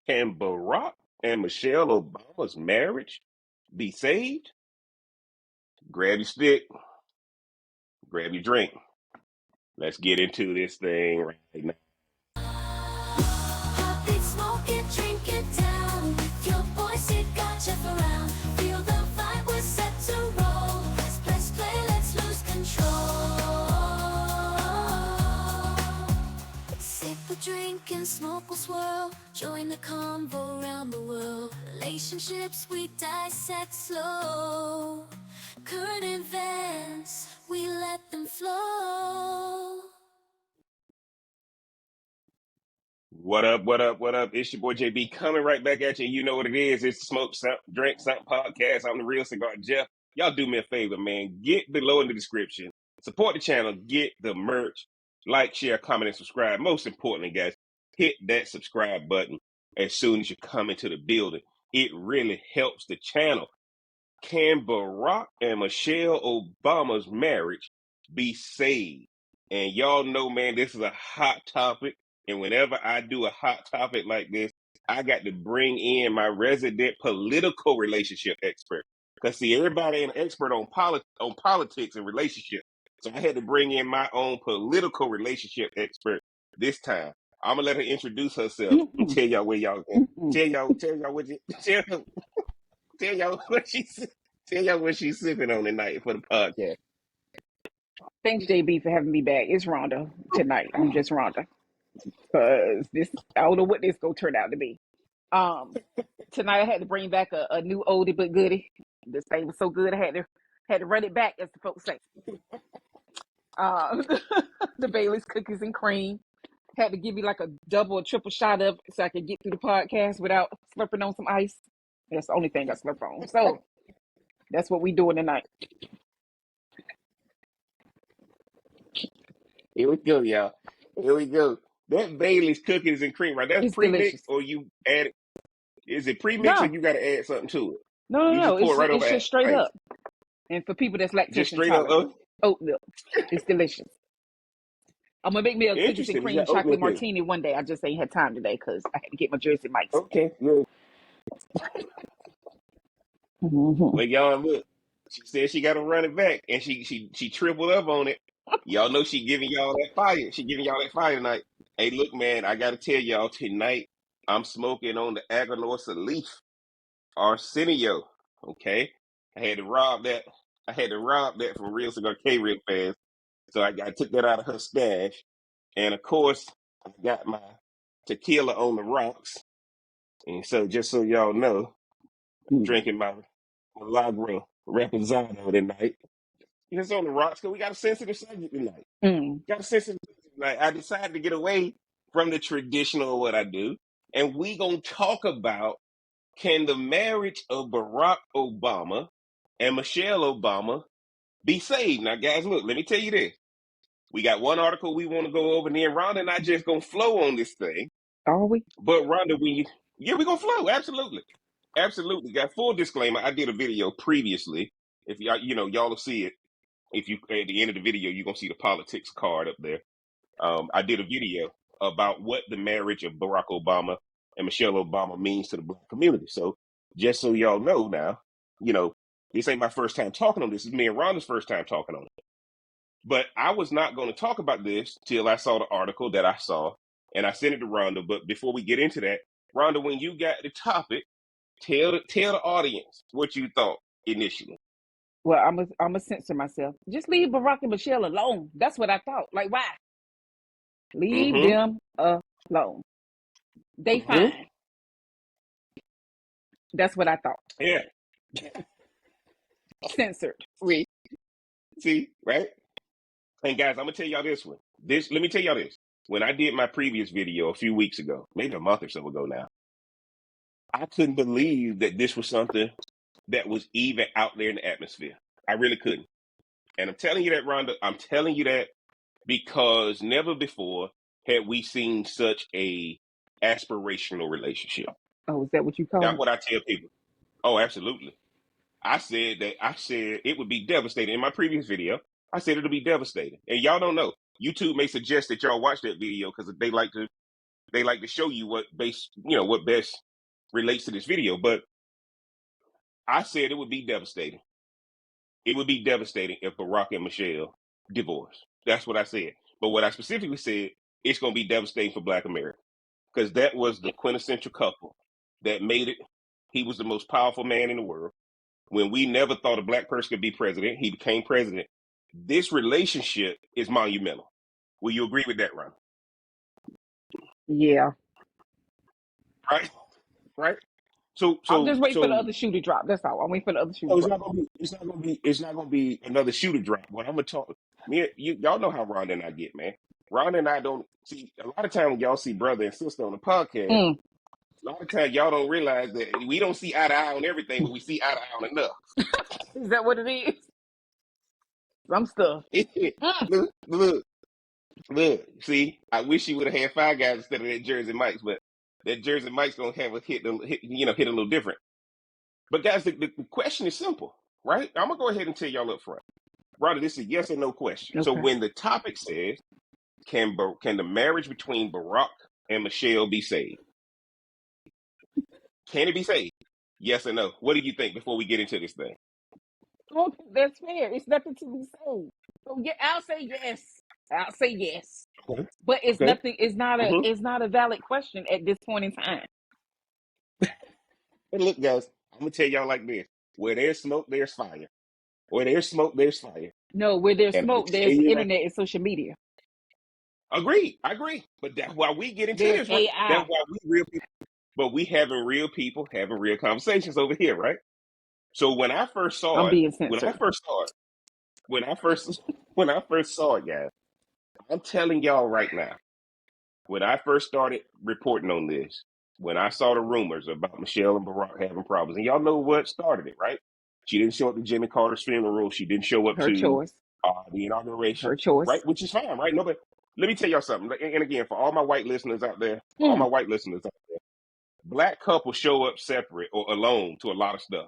Can Barack and Michelle Obama's marriage be saved? Grab your stick, grab your drink. Let's get into this thing right now. Hot beat, smoke it, drink it down. With your voice, it got Jeff around. Feel the vibe, we're set to roll. Let's play, let's lose control. Sip a drink and smoke will swirl. Join the convo around the world. Relationships we dissect slow. Current events, we let them flow. What up, what up, what up? It's your boy JB coming right back at you. You know what it is. It's Smoke Something, Drink Something podcast. I'm the Real Cigar Jeff. Y'all do me a favor, man. Get below in the description. Support the channel. Get the merch. Like, share, comment, and subscribe. Most importantly, guys, hit that subscribe button as soon as you come into the building. It really helps the channel. Can Barack and Michelle Obama's marriage be saved? And y'all know, man, this is a hot topic. And whenever I do a hot topic like this, I got to bring in my resident political relationship expert. Because, see, everybody ain't an expert on politics and relationships. So I had to bring in my own political relationship expert this time. I'm going to let her introduce herself and tell y'all where y'all going. Tell y'all what you... Tell y'all what she's sipping on tonight for the podcast. Thanks, JB, for having me back. It's Rhonda tonight. I'm just Rhonda. Because I don't know what this gonna turn out to be. Tonight I had to bring back a new oldie but goodie. This thing was so good I had to run it back, as the folks say. The Bailey's Cookies and Cream. Had to give me like a double or triple shot of it so I could get through the podcast without slurping on some ice. That's the only thing I slurp on. So that's what we doing tonight. Here we go, y'all. Here we go. That Bailey's Cookies and Cream, right? That's It's pre-mixed, delicious. or you add it? Is it pre-mixed, or No, you got to add something to it? no. You just pour it right over It's just straight ice. up. And for people that's Just lactose straight up. intolerant, oat milk. It's delicious. I'm gonna make me a cookies and Interesting. You cream got oat chocolate milk in it. martini one day. I just ain't had time today because I had to get my Jersey Mike's. Okay, good. Well, y'all, look. She said she got to run it back, and she tripled up on it. Y'all know she giving y'all that fire. She giving y'all that fire tonight. Hey, look, man, I got to tell y'all tonight, I'm smoking on the Aganorsa Leaf Arsenio. Okay, I had to rob that. From Real Cigar K real fast. So I took that out of her stash, and of course, I got my tequila on the rocks. And so, just so y'all know, drinking my Milagro Reposado tonight. It's on the rocks because we got a sensitive subject tonight. I decided to get away from the traditional of what I do, and we gonna talk about, can the marriage of Barack Obama and Michelle Obama be saved? Now, guys, look, let me tell you this. We got one article we want to go over, and then Rhonda and I just gonna flow on this thing. Are we? But Rhonda, we gonna flow. Absolutely. Got full disclaimer. I did a video previously. If y'all will see it. If you at the end of the video, you're gonna see the politics card up there. I did a video about what the marriage of Barack Obama and Michelle Obama means to the Black community. So just so y'all know now, this ain't my first time talking on this. It's me and Rhonda's first time talking on it. But I was not going to talk about this till I saw the article that I saw, and I sent it to Rhonda. But before we get into that, Rhonda, when you got the topic, tell the audience what you thought initially. Well, I'm a censor myself. Just leave Barack and Michelle alone. That's what I thought. Like, why? Leave them alone. They fine. That's what I thought. Yeah. Censored. See, right? And guys, I'm gonna tell y'all this one. Let me tell y'all this. When I did my previous video a few weeks ago, maybe a month or so ago now, I couldn't believe that this was something that was even out there in the atmosphere. I really couldn't. And I'm telling you that, Rhonda, I'm telling you that because never before had we seen such a aspirational relationship. Oh, is that what you call That's it? what I tell people. Oh, absolutely. I said it would be devastating. In my previous video, I said it'll be devastating. And y'all don't know. YouTube may suggest that y'all watch that video because they like to they like to show you what best relates to this video. But I said it would be devastating. It would be devastating if Barack and Michelle divorced. That's what I said. But what I specifically said, it's going to be devastating for Black America, because that was the quintessential couple that made it. He was the most powerful man in the world. When we never thought a Black person could be president, he became president. This relationship is monumental. Will you agree with that, Ron? Yeah. Right? Right? So I'm just waiting for the other shoe to drop. That's all. I'm waiting for the other shoe to drop. It's not gonna be another shoe to drop. What I'm gonna talk, y'all know how Rhonda and I get, man. Rhonda and I don't see a lot of time when y'all see brother and sister on the podcast. A lot of times y'all don't realize that we don't see eye to eye on everything, but we see eye to eye on enough. Is that what it is? Some stuff. Look. See, I wish you would have had Five Guys instead of that Jersey Mike's, but that Jersey Mike's gonna have a hit a little different. But guys, the question is simple, right? I'm gonna go ahead and tell y'all up front. Rhonda, this is a yes or no question. Okay. So when the topic says, can the marriage between Barack and Michelle be saved? Can it be saved? Yes or no? What do you think before we get into this thing? Okay, that's fair. It's nothing to be saved. So yeah, I'll say yes. Okay. But it's Okay. nothing. It's not a valid question at this point in time. And look, guys, I'm gonna tell y'all like this: where there's smoke, there's fire. Where there's smoke, there's fire. No, where there's And smoke, there's internet and social media. Agreed. I agree. But that's why we get into There's this. Right? AI. That's why we real people. But we having real people having real conversations over here, right? So when I first saw I'm it, being censored. when I first saw it, guys, I'm telling y'all right now, when I first started reporting on this, when I saw the rumors about Michelle and Barack having problems, and y'all know what started it, right? She didn't show up to Jimmy Carter's funeral. She didn't show up Her to choice. the inauguration. Her choice. Right? Which is fine, right? No, but let me tell y'all something. And again, for all my white listeners out there, Black couples show up separate or alone to a lot of stuff.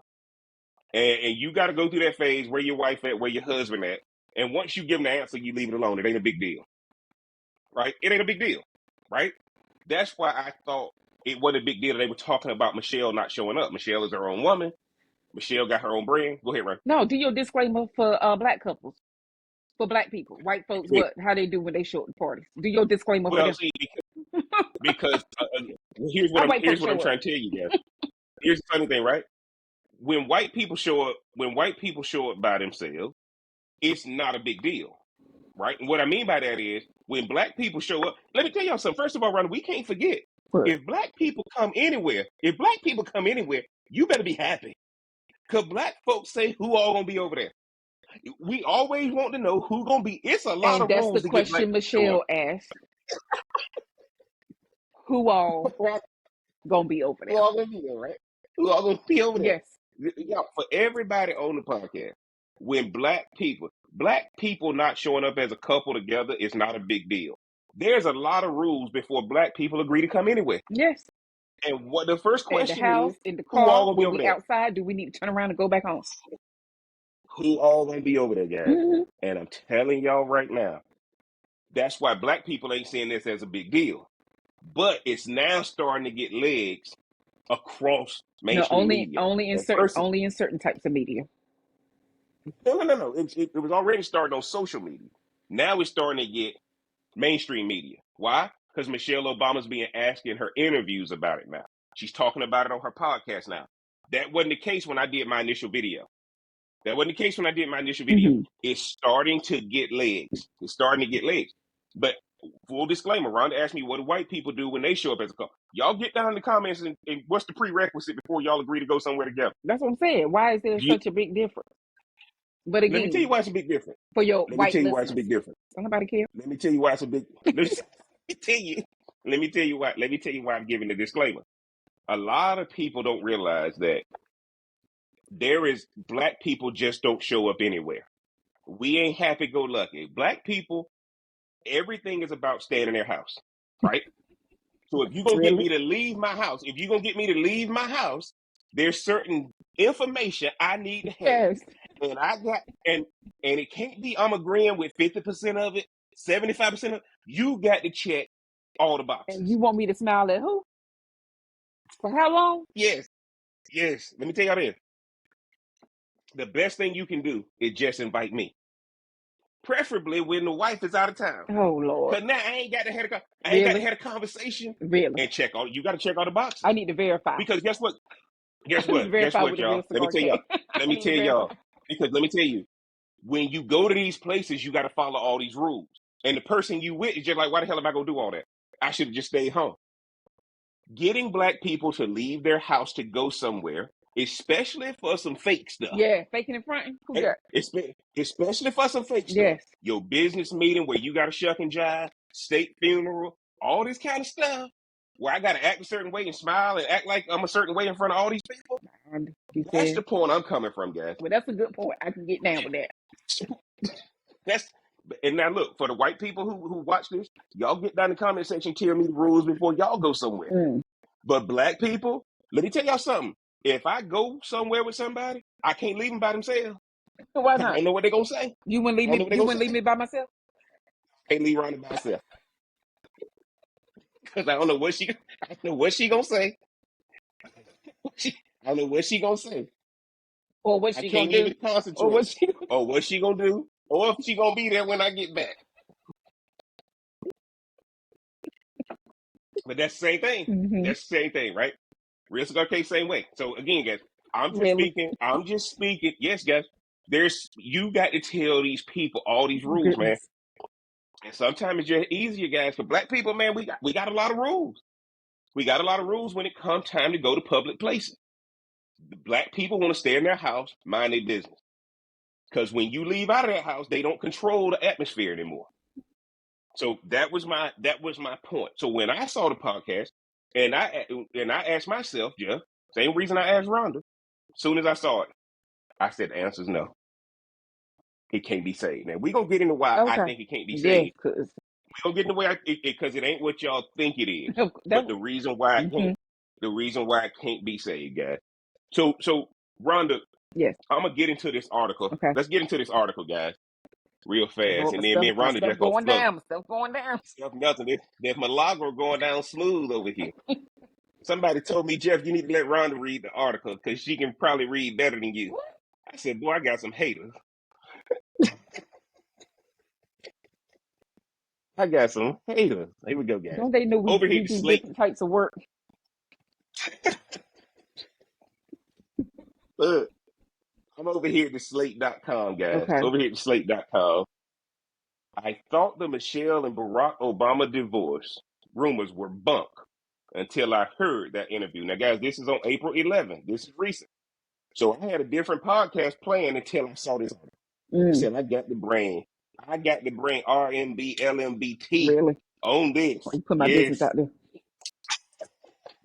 And you got to go through that phase, where your wife at, where your husband at. And once you give them the answer, you leave it alone. It ain't a big deal. Right? It ain't a big deal. Right? That's why I thought it wasn't a big deal that they were talking about Michelle not showing up. Michelle is her own woman. Michelle got her own brand. Go ahead, Ron. No, do your disclaimer for Black couples. For Black people. White folks, how they do when they show up at parties. Do your disclaimer for them. See, because here's what I'm trying to tell you guys. Here's the funny thing, right? When white people show up by themselves, it's not a big deal, right? And what I mean by that is, when Black people show up, let me tell y'all something. First of all, Ron, we can't forget, if Black people come anywhere, you better be happy. Because Black folks say, who all gonna be over there? We always want to know who gonna be. It's a lot of rules. That's the question Michelle asked. Who all gonna be over there? Who all gonna be there, right? Who all gonna be over there? Yes. Y'all, for everybody on the podcast, when Black people not showing up as a couple together is not a big deal. There's a lot of rules before Black people agree to come anywhere. Yes. And what the first question in the house, is, in the who all car, gonna be when over we there? outside, do we need to turn around and go back home? Who all gonna be over there, guys? Mm-hmm. And I'm telling y'all right now, that's why Black people ain't seeing this as a big deal. But it's now starting to get legs across mainstream media. Only in certain types of media. No. It was already starting on social media. Now it's starting to get mainstream media. Why? Because Michelle Obama's being asked in her interviews about it now. She's talking about it on her podcast now. That wasn't the case when I did my initial video. Mm-hmm. It's starting to get legs. But full disclaimer, Rhonda asked me, what do white people do when they show up as a couple? Y'all get down in the comments and what's the prerequisite before y'all agree to go somewhere together? That's what I'm saying. Why is there such a big difference? But again, let me tell you why it's a big difference. For your Let white me tell you listeners. why it's a big difference. Nobody care. Let me tell you why it's a big. Let me tell you why I'm giving the disclaimer. A lot of people don't realize that Black people just don't show up anywhere. We ain't happy-go-lucky. Black people, everything is about staying in their house, right? So if you're gonna get me to leave my house, there's certain information I need to have. Yes. And it can't be I'm agreeing with 50% of it, 75% of it. You got to check all the And boxes. you want me to smile at who? For how long? Yes, yes. Let me tell y'all this. The best thing you can do is just invite me, preferably when the wife is out of town. Oh Lord. Cause now I ain't got to Really? have a conversation Really? and check all. You got to check all the boxes I need to verify. because guess what? I need to Guess verify what, with a real y'all? Let me cigar tell y'all. K. Let I me need to tell verify. y'all. Because let me tell you, when you go to these places, you got to follow all these rules. And the person you with is just like, why the hell am I gonna do all that? I should have just stayed home. Getting black people to leave their house to go somewhere, especially for some fake stuff. Yeah, faking and fronting. Who got? Especially for some fake stuff. Yes. Your business meeting where you got to shuck and jive, state funeral, all this kind of stuff, where I got to act a certain way and smile and act like I'm a certain way in front of all these people. You That's said. the point I'm coming from, guys. Well, that's a good point. I can get down with that. That's and now look for the white people who watch this. Y'all get down in the comment section, tell me the rules before y'all go somewhere. Mm. But black people, let me tell y'all something. If I go somewhere with somebody, I can't leave them by themselves. So why Cause I not? don't know what they're gonna say. You wouldn't leave I don't me. know what they're You gonna wouldn't leave say. me by myself. Can't leave Ronnie by herself. Cause I don't know what she gonna say. I don't know what she gonna say. Or what I she can't gonna do? even Or concentrate. what she? Or what she gonna do? Or if she gonna be there when I get back. But that's the same thing. Mm-hmm. That's the same thing, right? Real Cigar Case, same way. So again, guys, Really? I'm just speaking. Yes, guys. You got to tell these people all these rules, man. Goodness. And sometimes it's just easier, guys. For black people, man, we got a lot of rules. We got a lot of rules when it comes time to go to public places. The black people want to stay in their house, mind their business. Because when you leave out of that house, they don't control the atmosphere anymore. So that was my point. So when I saw the podcast, and I asked myself, Jeff, same reason I asked Rhonda. As soon as I saw it, I said the answer is no. It can't be saved. Now we're gonna get into why I Okay. think it can't be Yes, saved. cause We're gonna get into why because it ain't what y'all think it is. that. But Mm-hmm. the reason why it can't be saved, guys. So Rhonda, Yes. I'm gonna get into this article. Okay. Let's get into this article, guys, real fast, and then me and My Rhonda stuff just gonna going flow. down. My stuff going down. Stuff nothing. There's Milagro going down smooth over here. Somebody told me, Jeff, you need to let Rhonda read the article because she can probably read better than you. What? I said, boy, I got some haters. I got some haters. Here we go, guys. Don't they know Over here we to do Slate. different types of work? Look, I'm over here to Slate.com, guys. Okay. Over here to Slate.com. I thought the Michelle and Barack Obama divorce rumors were bunk until I heard that interview. Now, guys, this is on April 11th. This is recent. So I had a different podcast playing until I saw this article. I Mm. said, I got the brain. I got the brain RMB LMBT Really? on this. You put my business Yes. out there.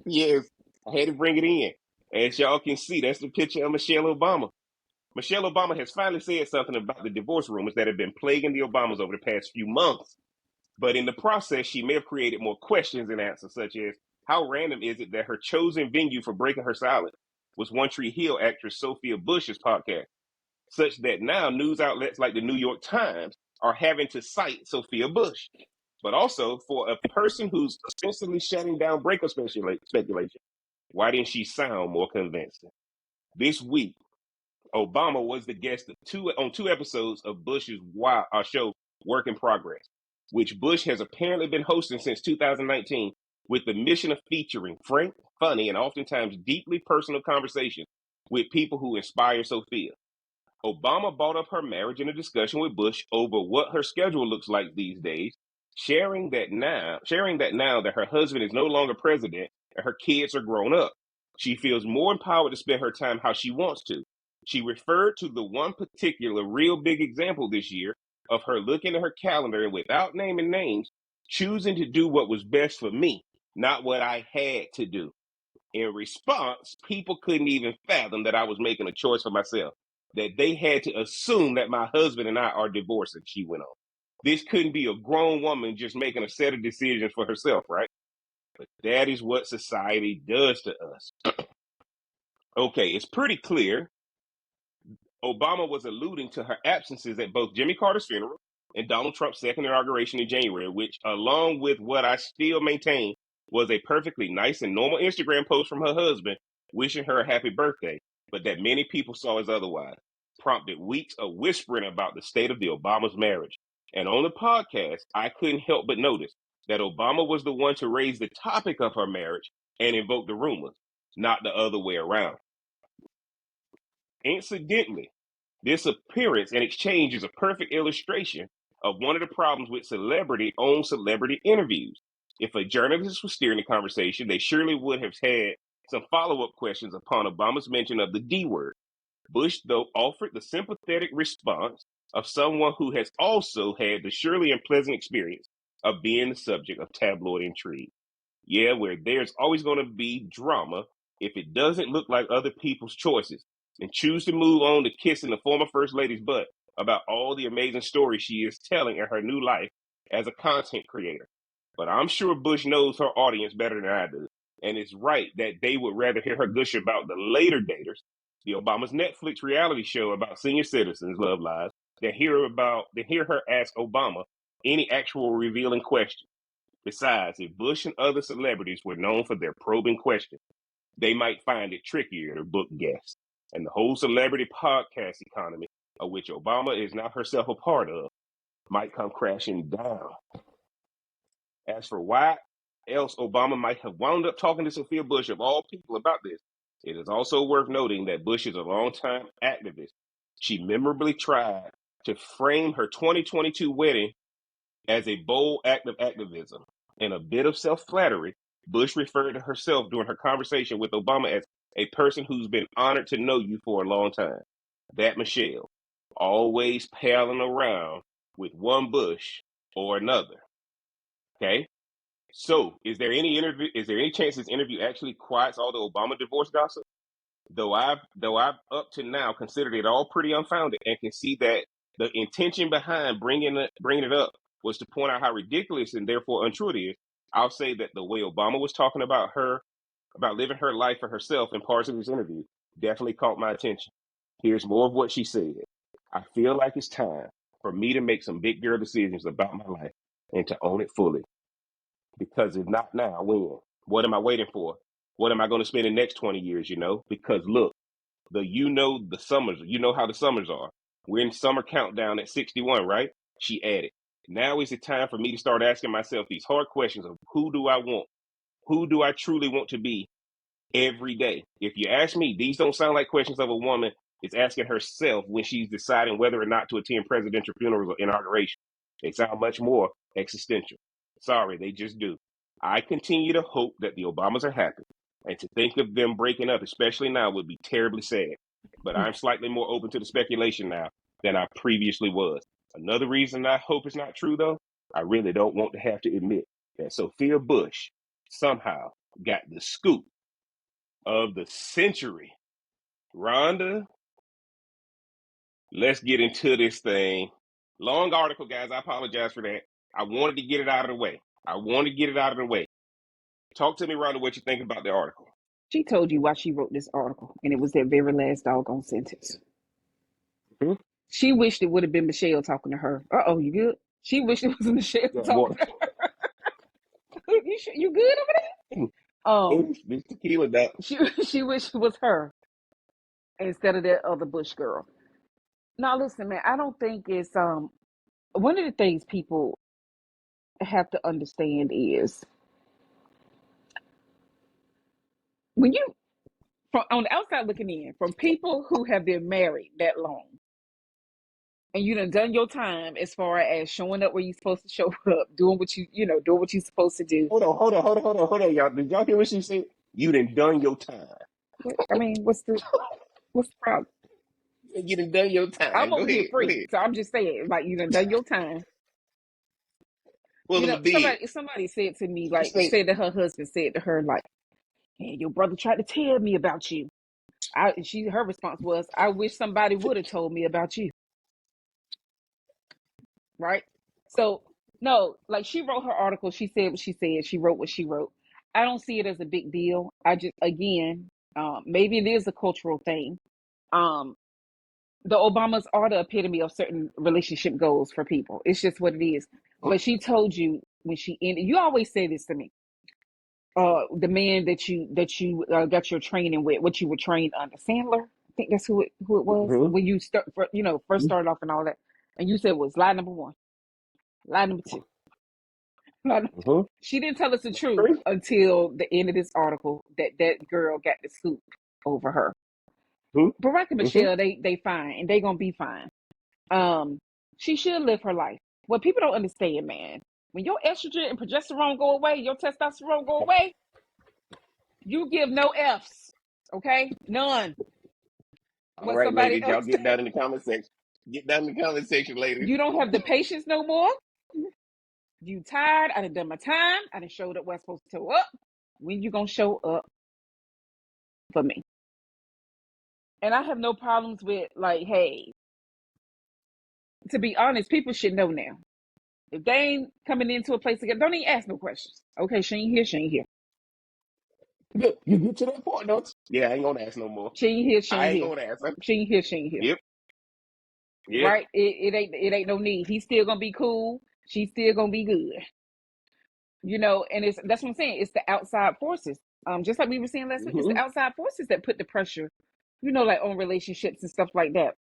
Yes. I had to bring it in. As y'all can see, that's the picture of Michelle Obama. Michelle Obama has finally said something about the divorce rumors that have been plaguing the Obamas over the past few months. But in the process, she may have created more questions than answers, such as how random is it that her chosen venue for breaking her silence was One Tree Hill actress Sophia Bush's podcast, such that now news outlets like the New York Times are having to cite Sophia Bush. But also, for a person who's constantly shutting down breakup speculation, why didn't she sound more convincing? This week, Obama was the guest on two episodes of Bush's show Work in Progress, which Bush has apparently been hosting since 2019 with the mission of featuring frank, funny, and oftentimes deeply personal conversations with people who inspire Sophia. Obama brought up her marriage in a discussion with Bush over what her schedule looks like these days, sharing that now that her husband is no longer president and her kids are grown up, she feels more empowered to spend her time how she wants to. She referred to the one particular real big example this year of her looking at her calendar and without naming names, choosing to do what was best for me, not what I had to do. In response, people couldn't even fathom that I was making a choice for myself, that they had to assume that my husband and I are divorcing, she went on. This couldn't be a grown woman just making a set of decisions for herself, right? But that is what society does to us. Okay, it's pretty clear Obama was alluding to her absences at both Jimmy Carter's funeral and Donald Trump's second inauguration in January, which, along with what I still maintain was a perfectly nice and normal Instagram post from her husband wishing her a happy birthday, but that many people saw as otherwise, prompted weeks of whispering about the state of the Obama's marriage. And on the podcast, I couldn't help but notice that Obama was the one to raise the topic of her marriage and invoke the rumors, not the other way around. Incidentally, this appearance and exchange is a perfect illustration of one of the problems with celebrity on celebrity interviews. If a journalist was steering the conversation, they surely would have had some follow up questions upon Obama's mention of the D word. Bush, though, offered the sympathetic response of someone who has also had the surely unpleasant experience of being the subject of tabloid intrigue. Yeah, where there's always going to be drama if it doesn't look like other people's choices, and choose to move on to kissing the former First Lady's butt about all the amazing stories she is telling in her new life as a content creator. But I'm sure Bush knows her audience better than I do, and it's right that they would rather hear her gush about the later daters, the Obama's Netflix reality show about senior citizens' love lives, than hear her ask Obama any actual revealing question. Besides, if Bush and other celebrities were known for their probing questions, they might find it trickier to book guests. And the whole celebrity podcast economy, of which Obama is not herself a part of, might come crashing down. As for why else Obama might have wound up talking to Sophia Bush, of all people, about this, it is also worth noting that Bush is a longtime activist. She memorably tried to frame her 2022 wedding as a bold act of activism. In a bit of self flattery, Bush referred to herself during her conversation with Obama as a person who's been honored to know you for a long time. That Michelle, always palling around with one Bush or another. Okay? So, is there any chance this interview actually quiets all the Obama divorce gossip? Though I've up to now considered it all pretty unfounded and can see that the intention behind bringing it up was to point out how ridiculous and therefore untrue it is, I'll say that the way Obama was talking about living her life for herself in parts of this interview, definitely caught my attention. Here's more of what she said. I feel like it's time for me to make some big girl decisions about my life and to own it fully. Because if not now, when? What am I waiting for? What am I going to spend the next 20 years, Because look, the summers, you know how the summers are. We're in summer countdown at 61, right? She added. Now is the time for me to start asking myself these hard questions of who do I want? Who do I truly want to be every day? If you ask me, these don't sound like questions of a woman is asking herself when she's deciding whether or not to attend presidential funerals or inauguration. They sound much more existential. Sorry, they just do. I continue to hope that the Obamas are happy, and to think of them breaking up, especially now, would be terribly sad. But I'm slightly more open to the speculation now than I previously was. Another reason I hope it's not true, though, I really don't want to have to admit that Sophia Bush somehow got the scoop of the century. Rhonda, let's get into this thing. Long article, guys. I apologize for that. I wanted to get it out of the way. Talk to me, Rhonda, what you think about the article. She told you why she wrote this article, and it was that very last doggone sentence. Hmm? She wished it would have been Michelle talking to her. Uh-oh, you good? She wished it was Michelle talking to her. You good over there? This tequila duck. She wished it was her instead of that other Bush girl. Now listen, man, I don't think it's one of the things people have to understand is when you from on the outside looking in, from people who have been married that long, and you done your time as far as showing up where you're supposed to show up, doing what doing what you're supposed to do. Hold on, y'all. Did y'all hear what she said? You done your time. I mean, what's the problem? You done your time. I'm over here free, Go ahead. so I'm just saying, like, you done your time. Well, Somebody said to me, like, said that her husband said to her, like, "Hey, your brother tried to tell me about you." Her response was, "I wish somebody would have told me about you." Right? So no, like, she wrote her article. She said what she said. She wrote what she wrote. I don't see it as a big deal. I just, again, maybe it is a cultural thing. Um, The Obamas are the epitome of certain relationship goals for people. It's just what it is. But she told you when she ended. You always say this to me. The man that you got your training with, what you were trained under, Sandler. I think that's who it was Mm-hmm. when you first started off and all that. And you said was lie number one, lie number two. Mm-hmm. She didn't tell us the truth Three. until the end of this article that girl got the scoop over her. Barack and Mm-hmm. Michelle, they fine and they gonna be fine. She should live her life. What people don't understand, man, when your estrogen and progesterone go away, your testosterone go away, you give no F's, okay? None. All What right, somebody ladies, y'all else get down in the comment section. Get down in the comment section, ladies. you don't have the patience no more. You tired. I done my time. I done showed up where I'm supposed to show up. When you gonna show up for me? And I have no problems with like, hey, to be honest, people should know now. If they ain't coming into a place together, don't even ask no questions. Okay, she ain't here, she ain't here. You get to that point, don't you? Yeah, I ain't gonna ask no more. She ain't here, she I ain't ain't here. gonna ask her. She ain't here, she ain't here. Yep. Yep. Right? It ain't no need. He's still gonna be cool. She's still gonna be good. And that's what I'm saying. It's the outside forces. Just like we were saying last week, it's Mm-hmm. the outside forces that put the pressure, like on relationships and stuff like that.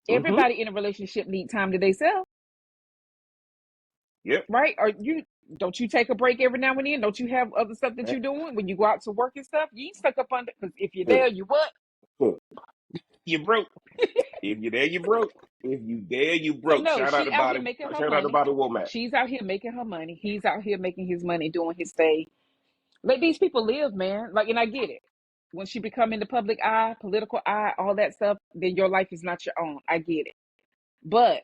Mm-hmm. Everybody in a relationship need time to themselves, Yep. right? Or don't you take a break every now and then? Don't you have other stuff that you're doing when you go out to work and stuff? You ain't stuck up under, because if you're there, you what? You broke. If you're there, you broke. If you there, you So broke. no, Shout out she to out here body. making her Shout out to money. body Womack. She's out here making her money. He's out here making his money, doing his thing. Let these people live, man. Like, and I get it. When she become in the public eye, political eye, all that stuff, then your life is not your own. I get it. But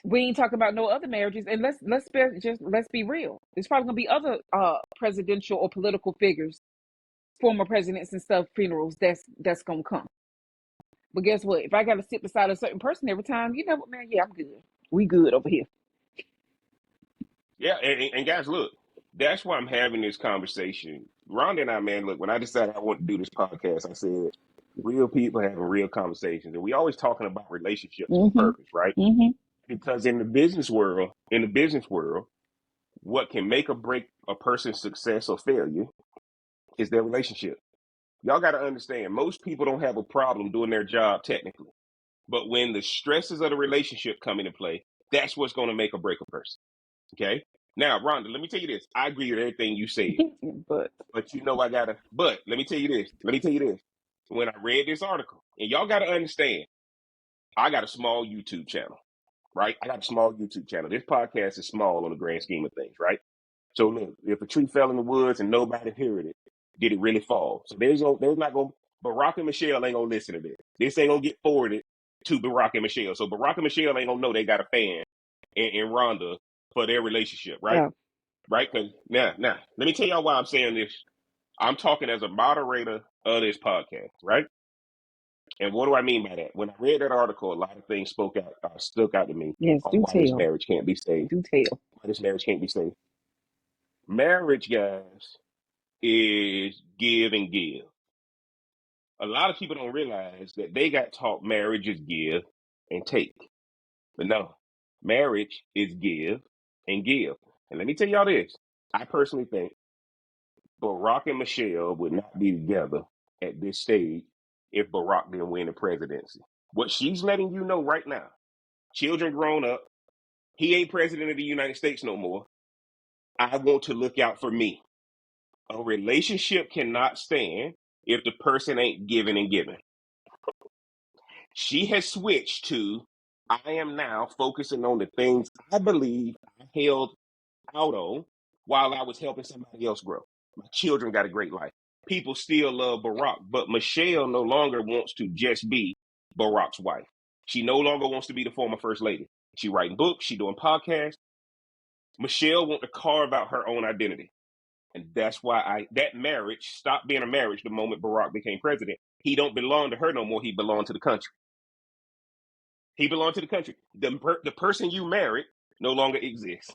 we ain't talking about no other marriages. And let's be real. There's probably gonna be other presidential or political figures, former presidents and stuff, funerals that's gonna come. But guess what? If I gotta sit beside a certain person every time, you know what, man? Yeah, I'm good. We good over here. Yeah, and guys, look, that's why I'm having this conversation. Rhonda and I, man, look, when I decided I want to do this podcast, I said real people having real conversations, and we always talking about relationships on Mm-hmm. purpose, right? Mm-hmm. Because in the business world, what can make or break a person's success or failure is their relationship. Y'all got to understand, most people don't have a problem doing their job technically, but when the stresses of the relationship come into play, that's what's going to make or break a person. Okay. Now, Rhonda, let me tell you this. I agree with everything you said, But but but let me tell you this. When I read this article, and y'all got to understand, I got a small YouTube channel, right? I got a small YouTube channel. This podcast is small on the grand scheme of things, right? So look, if a tree fell in the woods and nobody heard it, did it really fall? So there's not going, Barack and Michelle ain't gonna listen to this. This ain't gonna get forwarded to Barack and Michelle. So Barack and Michelle ain't gonna know they got a fan in Rhonda for their relationship, right? yeah. Right? Because now, let me tell y'all why I'm saying this. I'm talking as a moderator of this podcast, right? And what do I mean by that? When I read that article, a lot of things stuck out to me Yes, on do why this tell. marriage can't be saved. Do tell. Why this marriage can't be saved. Marriage, guys, is give and give. A lot of people don't realize that they got taught marriage is give and take. But no, marriage is give and give. And let me tell y'all this. I personally think Barack and Michelle would not be together at this stage if Barack didn't win the presidency. What she's letting you know right now, children grown up, he ain't president of the United States no more. I want to look out for me. A relationship cannot stand if the person ain't giving and giving. She has switched to, I am now focusing on the things I believe I held out on while I was helping somebody else grow. My children got a great life. People still love Barack, but Michelle no longer wants to just be Barack's wife. She no longer wants to be the former first lady. She writing books, she doing podcasts. Michelle wants to carve out her own identity. And that's why that marriage stopped being a marriage the moment Barack became president. He don't belong to her no more. He belonged to the country. He belonged to the country. The person you married no longer exists.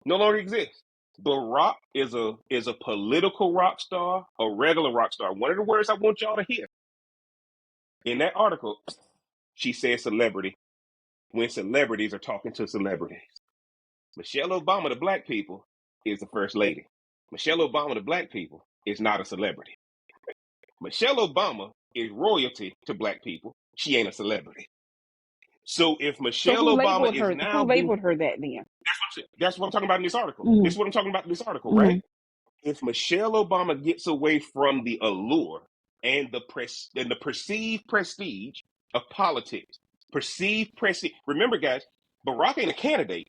No longer exists. Barack is a political rock star, a regular rock star. One of the words I want y'all to hear. In that article, she said celebrity when celebrities are talking to celebrities. Michelle Obama to black people is the first lady. Michelle Obama to black people is not a celebrity. Michelle Obama is royalty to black people. She ain't a celebrity. So if So Michelle who Obama labeled is her? now Who being, labeled her that then? that's what I'm talking about in this article. Mm-hmm. This is what I'm talking about in this article, Mm-hmm. right? If Michelle Obama gets away from the allure and the perceived prestige of politics, perceived prestige. Remember, guys, Barack ain't a candidate.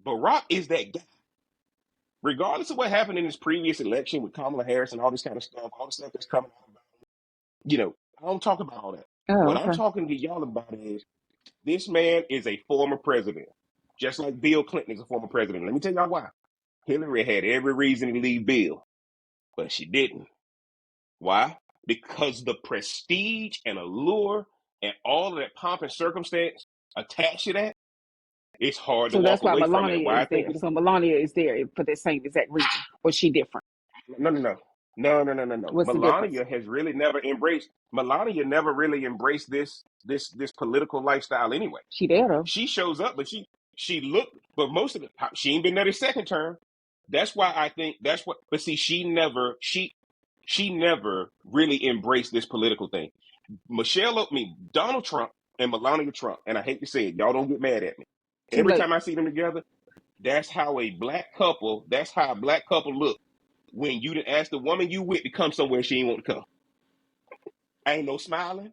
Barack is that guy. Regardless of what happened in this previous election with Kamala Harris and all this kind of stuff, all the stuff that's coming out about, I don't talk about all that. Oh, What I'm okay. talking to y'all about is this man is a former president, just like Bill Clinton is a former president. Let me tell y'all why. Hillary had every reason to leave Bill, but she didn't. Why? Because the prestige and allure and all of that pomp and circumstance attached to that, it's hard to So that's walk why away from it. Melania Why I is think there. it is? So Melania is there for the same exact reason. Or she different? No. What's the difference? Melania never really embraced this political lifestyle anyway. She there though. She shows up, but she looked, but most of the time she ain't been there the second term. That's why I think that's what. But see, she never really embraced this political thing. Donald Trump and Melania Trump, and I hate to say it, y'all don't get mad at me. Too Every late. time I see them together, that's how a black couple look when you didn't ask the woman you with to come somewhere she ain't want to come. Ain't no smiling.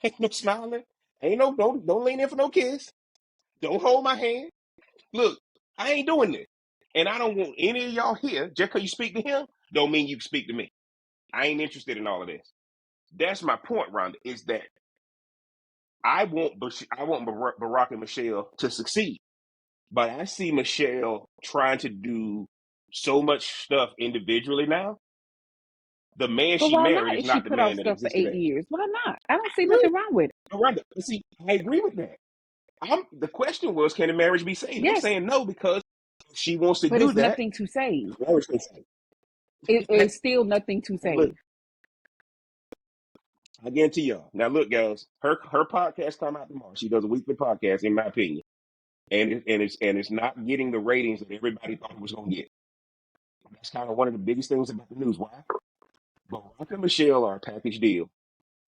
Ain't no smiling. Ain't no don't lean in for no kiss. Don't hold my hand. Look, I ain't doing this. And I don't want any of y'all here, just because you speak to him, don't mean you can speak to me. I ain't interested in all of this. That's my point, Rhonda, is that I want Barack and Michelle to succeed. But I see Michelle trying to do so much stuff individually now. The man But she why married not? is If she not the put off man that stuff for existed 8 years, why not? I don't see Agree. nothing wrong with it. Rhonda, see, I agree with that. The question was, can the marriage be saved? I'm Yes, saying no, because if she wants to but do it's that, nothing to save. the marriage can save. It's still nothing to Look, save. I guarantee y'all. Now, look, guys, her podcast come out tomorrow. She does a weekly podcast, in my opinion, and it's not getting the ratings that everybody thought it was going to get. That's kind of one of the biggest things about the news. Why? Barack and Michelle are a package deal.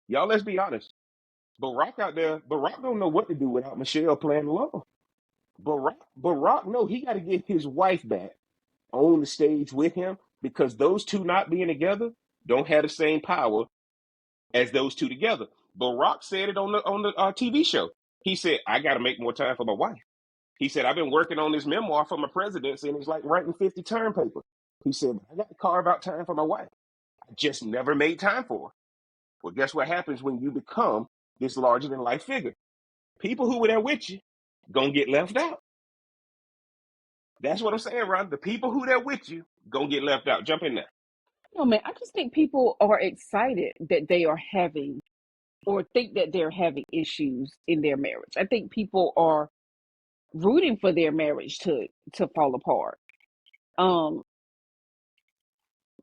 Y'all, let's be honest. Barack don't know what to do without Michelle playing along. Barack, no, he got to get his wife back on the stage with him because those two not being together don't have the same power as those two together. Barack said it on the TV show. He said, "I got to make more time for my wife." He said, "I've been working on this memoir for my presidency, and it's like writing 50 term papers." He said, "I got to carve out time for my wife. I just never made time for her." Well, guess what happens when you become this larger than life figure? People who were there with you gonna get left out. That's what I'm saying, Ron. The people who there with you gonna get left out. Jump in there. No, man, I just think people are excited that they are having or think that they're having issues in their marriage. I think people are rooting for their marriage to fall apart. Um,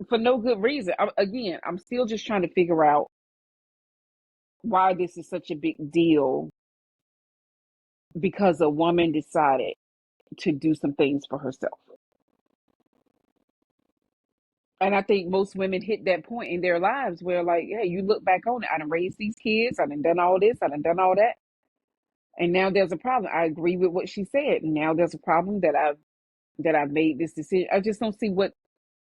for no good reason. Again, I'm still just trying to figure out why this is such a big deal because a woman decided to do some things for herself. And I think most women hit that point in their lives where, like, hey, you look back on it. I done raised these kids. I done all this. I done all that. And now there's a problem. I agree with what she said. And now there's a problem that I've made this decision. I just don't see what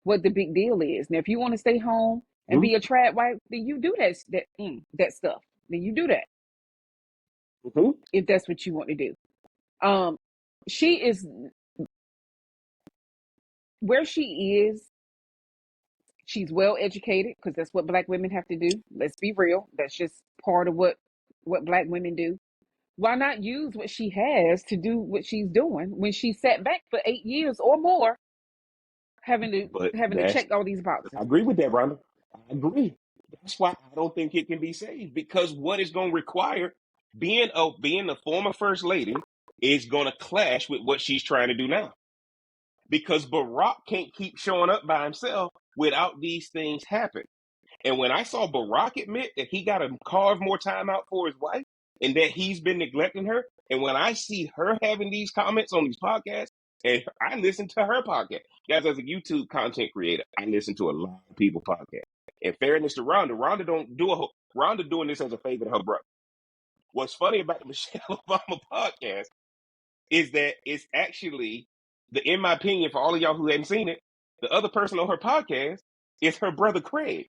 the big deal is. Now, if you want to stay home and be a trad wife, then you do that stuff. Then you do that Mm-hmm. if that's what you want to do. She is where she is. She's well educated because that's what Black women have to do. Let's be real. That's just part of what Black women do. Why not use what she has to do what she's doing when she sat back for 8 years or more, having But to check all these boxes? I agree with that, Rhonda. I agree. That's why I don't think it can be saved because what is going to require being a former first lady is going to clash with what she's trying to do now. Because Barack can't keep showing up by himself without these things happen. And when I saw Barack admit that he got to carve more time out for his wife and that he's been neglecting her, and when I see her having these comments on these podcasts, and I listen to her podcast, guys, as a YouTube content creator, I listen to a lot of people's podcasts. In fairness to Rhonda, Rhonda doing this as a favor to her brother. What's funny about the Michelle Obama podcast is that it's actually in my opinion, for all of y'all who haven't seen it, the other person on her podcast is her brother Craig.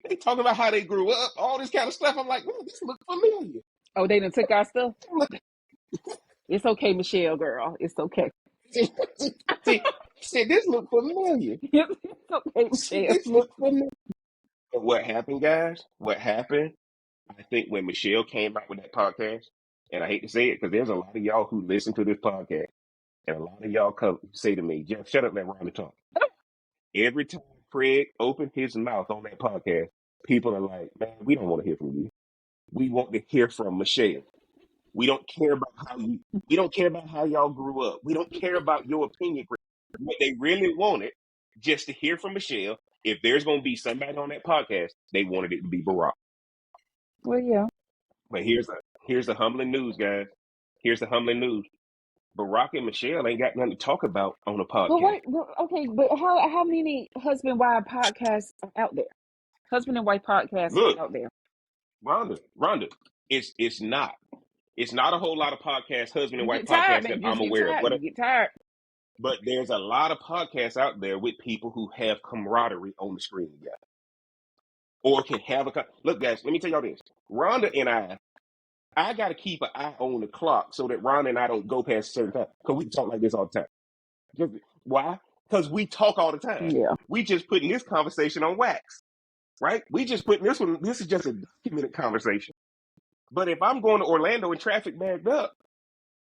They talking about how they grew up, all this kind of stuff. I'm like, this looks familiar. Oh, they done took our stuff? It's okay, Michelle, girl. It's okay. See, this look familiar. It's okay, Michelle. This look familiar. But what happened, guys? What happened? I think when Michelle came out with that podcast, and I hate to say it because there's a lot of y'all who listen to this podcast, and a lot of y'all come say to me, Jeff, shut up, let Ronnie talk. Every time Craig opened his mouth on that podcast, people are like, man, we don't want to hear from you. We want to hear from Michelle. We don't care about how y'all grew up. We don't care about your opinion. What they really wanted, just to hear from Michelle. If there's going to be somebody on that podcast, they wanted it to be Barack. Well, yeah. But here's the humbling news, guys. Here's the humbling news. Barack and Michelle ain't got nothing to talk about on the podcast. But wait, okay, but how many husband-wife podcasts are out there? Husband and wife podcasts are out there. Rhonda, it's not a whole lot of podcasts, husband and wife podcasts that I'm aware of. You get tired. But there's a lot of podcasts out there with people who have camaraderie on the screen together. Or can have look, guys, let me tell y'all this. Rhonda and I got to keep an eye on the clock so that Rhonda and I don't go past a certain time. Because we talk like this all the time. Why? Because we talk all the time. Yeah. We just putting this conversation on wax. Right? We just putting this one, this is just a documented conversation. But if I'm going to Orlando and traffic backed up,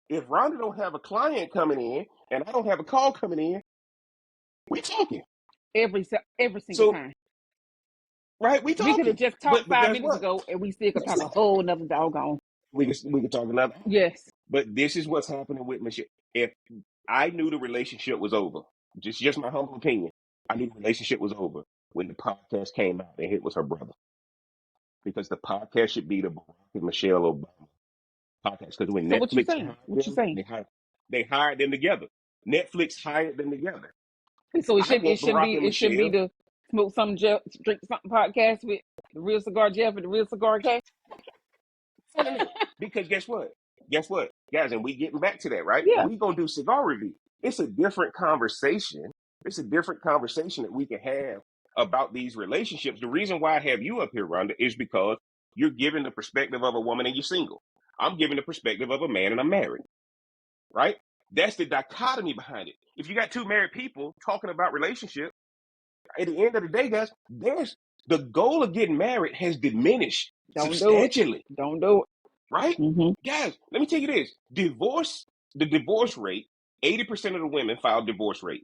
if Rhonda don't have a client coming in and I don't have a call coming in, we talking. Every single time. Right? We talking. We could have just talked 5 minutes ago and we still could talk a whole nother doggone. We could talk another. Yes. But this is what's happening with Michelle. If I knew the relationship was over, just my humble opinion, I knew the relationship was over when the podcast came out and it was her brother. Because the podcast should be the Barack and Michelle Obama podcast. Because when Netflix they hired them together. Netflix hired them together. So it should be the Smoke Something Jeff, Drink Something podcast with the Real Cigar Jeff and the Real Cigar K. Because guess what, guys, and we getting back to that, right? Yeah. We gonna do cigar review. It's a different conversation. It's a different conversation that we can have about these relationships. The reason why I have you up here, Rhonda, is because you're giving the perspective of a woman and you're single. I'm giving the perspective of a man and I'm married, right? That's the dichotomy behind it. If you got two married people talking about relationships, at the end of the day, guys, the goal of getting married has diminished substantially. Don't do it. Right? Mm-hmm. Guys, let me tell you this. The divorce rate, 80% of the women filed a divorce. 80%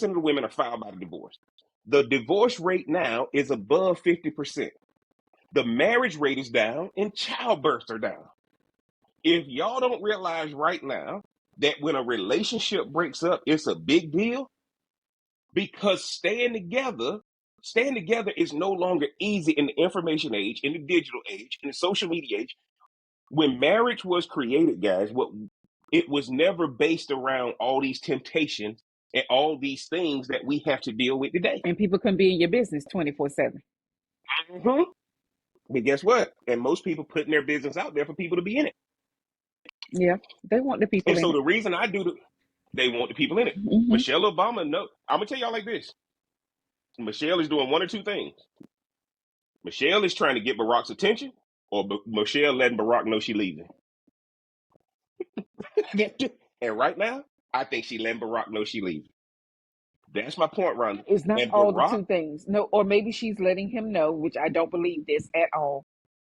of the women are filed by the divorce. The divorce rate now is above 50%. The marriage rate is down and childbirths are down. If y'all don't realize right now that when a relationship breaks up, it's a big deal, because staying together is no longer easy in the information age, in the digital age, in the social media age. When marriage was created, guys, it was never based around all these temptations and all these things that we have to deal with today. And people can be in your business 24/7. Mm-hmm. But guess what? And most people putting their business out there for people to be in it. Yeah, they want the people. And so the reason I do they want the people in it. Mm-hmm. Michelle Obama, no. I'm gonna tell y'all like this. Michelle is doing one or two things. Michelle is trying to get Barack's attention, or Michelle letting Barack know she leaving. And right now, I think she letting Barack know she leaving. That's my point, Rhonda. It's not and all Barack, the two things. No, or maybe she's letting him know, which I don't believe this at all.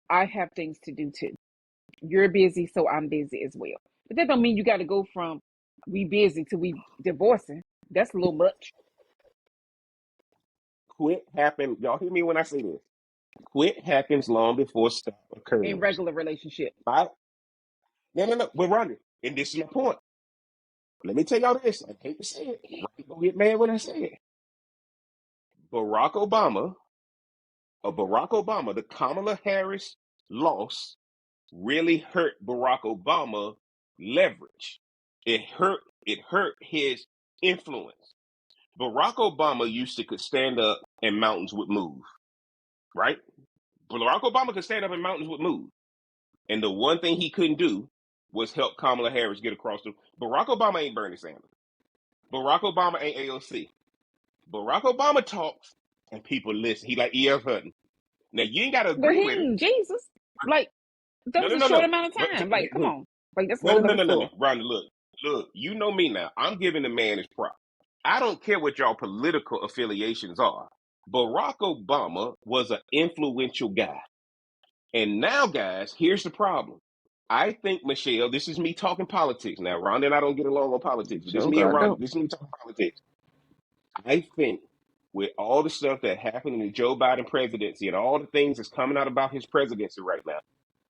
I have things to do too. You're busy, so I'm busy as well. But that don't mean you got to go from we busy to we divorcing. That's a little much. Quit happen. Y'all hear me when I say this? Quit happens long before stop occurs. In regular relationships. Right? No. We're running. And this is my point. Let me tell y'all this. I hate to say it. Right? Don't get mad when I say it. Barack Obama, the Kamala Harris loss really hurt Barack Obama leverage. It hurt his influence. Barack Obama used to could stand up and mountains would move, right? Barack Obama could stand up and mountains would move. And the one thing he couldn't do was help Kamala Harris get across the. Barack Obama ain't Bernie Sanders. Barack Obama ain't AOC. Barack Obama talks and people listen. He like E.F. Hutton. Now you ain't got to But agree he with it. ain't Jesus. Like, that No, was no, a no, short no. amount of But time. Like, come on. Like, that's no, long no, of no, a no, no. story. Rhonda, look. You know me now. I'm giving the man his prop. I don't care what y'all political affiliations are. Barack Obama was an influential guy. And now, guys, here's the problem. I think, Michelle, this is me talking politics now. Rhonda and I don't get along on politics, but this is Sure, me and God, Rhonda. don't. This is me talking politics. I think with all the stuff that happened in the Joe Biden presidency and all the things that's coming out about his presidency right now,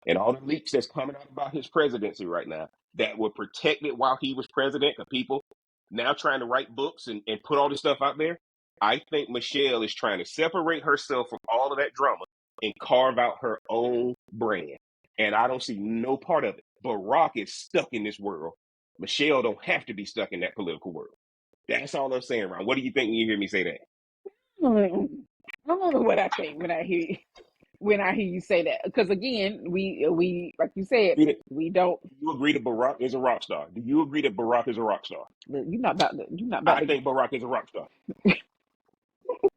and all the leaks that's coming out about his presidency right now that were protected while he was president, the people now trying to write books and put all this stuff out there. I think Michelle is trying to separate herself from all of that drama and carve out her own brand. And I don't see no part of it. Barack is stuck in this world. Michelle don't have to be stuck in that political world. That's all I'm saying, Ron. What do you think when you hear me say that? I don't know what I think when I hear you say that. Because again, we like you said, we don't. Do you agree that Barack is a rock star? Do you agree that Barack is a rock star? You're not about to. You're not about I to. think Barack is a rock star.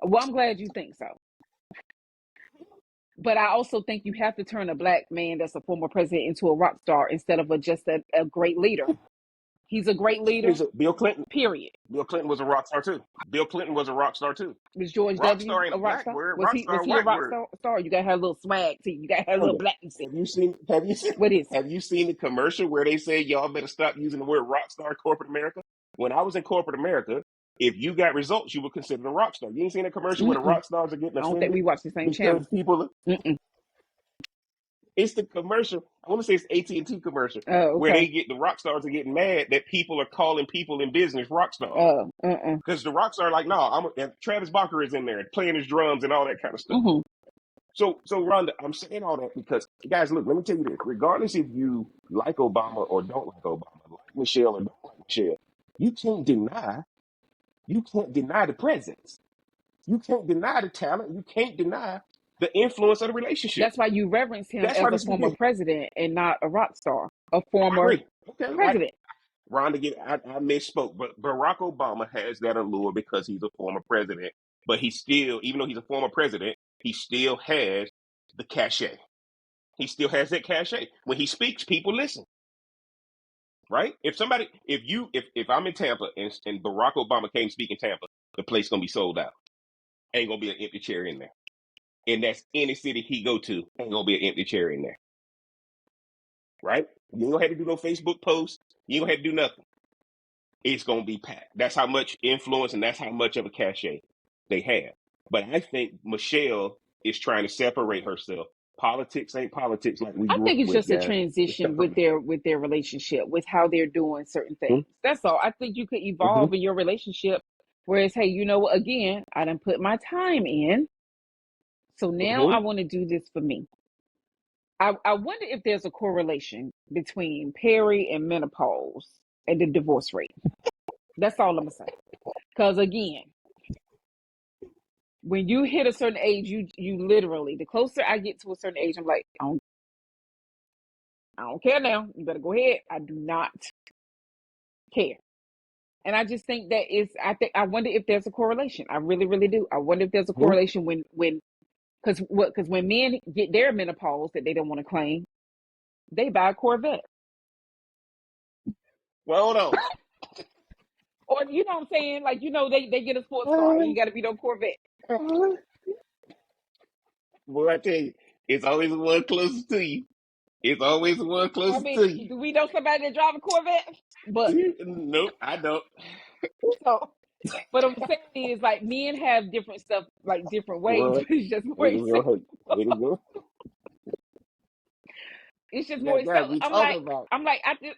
Well, I'm glad you think so. But I also think you have to turn a black man that's a former president into a rock star instead of just a great leader. He's a great leader. Bill Clinton. Period. Bill Clinton was a rock star too. Bill Clinton was a rock star too. Was George Rock W. star ain't a a rock black star? word. Was Rock he? star Was a he a white rock word. star? You gotta have a little swag to you. You gotta have a little blackness. Have you seen What is? have you seen the commercial where they say y'all better stop using the word rock star in corporate America? When I was in corporate America, if you got results, you were considered a rock star. You ain't seen a commercial where the rock stars are getting I don't think offended we watch the same because channel. people. Mm-mm. It's the commercial. I want to say it's AT&T commercial Oh, where they okay. get the rock stars are getting mad that people are calling people in business rock stars. Uh-uh. Because the rock star are like, no, and Travis Barker is in there playing his drums and all that kind of stuff. Mm-hmm. So Rhonda, I'm saying all that because, guys, look, let me tell you this. Regardless if you like Obama or don't like Obama, like Michelle or don't like Michelle, you can't deny the presence. You can't deny the talent. You can't deny the influence of the relationship. That's why you reverence him That's why as a this former begins. president and not a rock star, a I former agree. Okay, president. Rhonda, I misspoke, but Barack Obama has that allure because he's a former president. But he still, even though he's a former president, he still has the cachet. He still has that cachet. When he speaks, people listen. Right? If I'm in Tampa and Barack Obama came to speak in Tampa, the place gonna be sold out. Ain't gonna be an empty chair in there. And that's any city he go to, ain't gonna be an empty chair in there. Right? You ain't gonna have to do no Facebook posts. You ain't gonna have to do nothing. It's gonna be packed. That's how much influence and that's how much of a cachet they have. But I think Michelle is trying to separate herself. Politics ain't politics like we I grew up think it's with, just a guys. transition with their relationship, with how they're doing certain things. That's all. I think you could Mm-hmm. evolve in your relationship. Whereas, hey, you know what? Again, I done put my time in, so now I want to do this for me. I wonder if there's a correlation between Perry and menopause and the divorce rate. That's all I'm gonna say. Because again, when you hit a certain age, you literally, the closer I get to a certain age, I'm like, I don't care now. You better go ahead. I do not care. And I just think I wonder if there's a correlation. I really, really do. I wonder if there's a correlation because when men get their menopause that they don't want to claim, they buy a Corvette. Well, hold on. Or you know what I'm saying? Like, they get a sports car. You ain't gotta be no Corvette. Boy, I tell you, it's always the one closest to you. It's always the one I closest mean, to you. do we know somebody that drive a Corvette? But Nope, I don't. so what I'm saying is, like, men have different stuff, like different ways, Well, but it's just more way to expensive. go. Way to go. It's just Now, more guys, expensive. we talking about.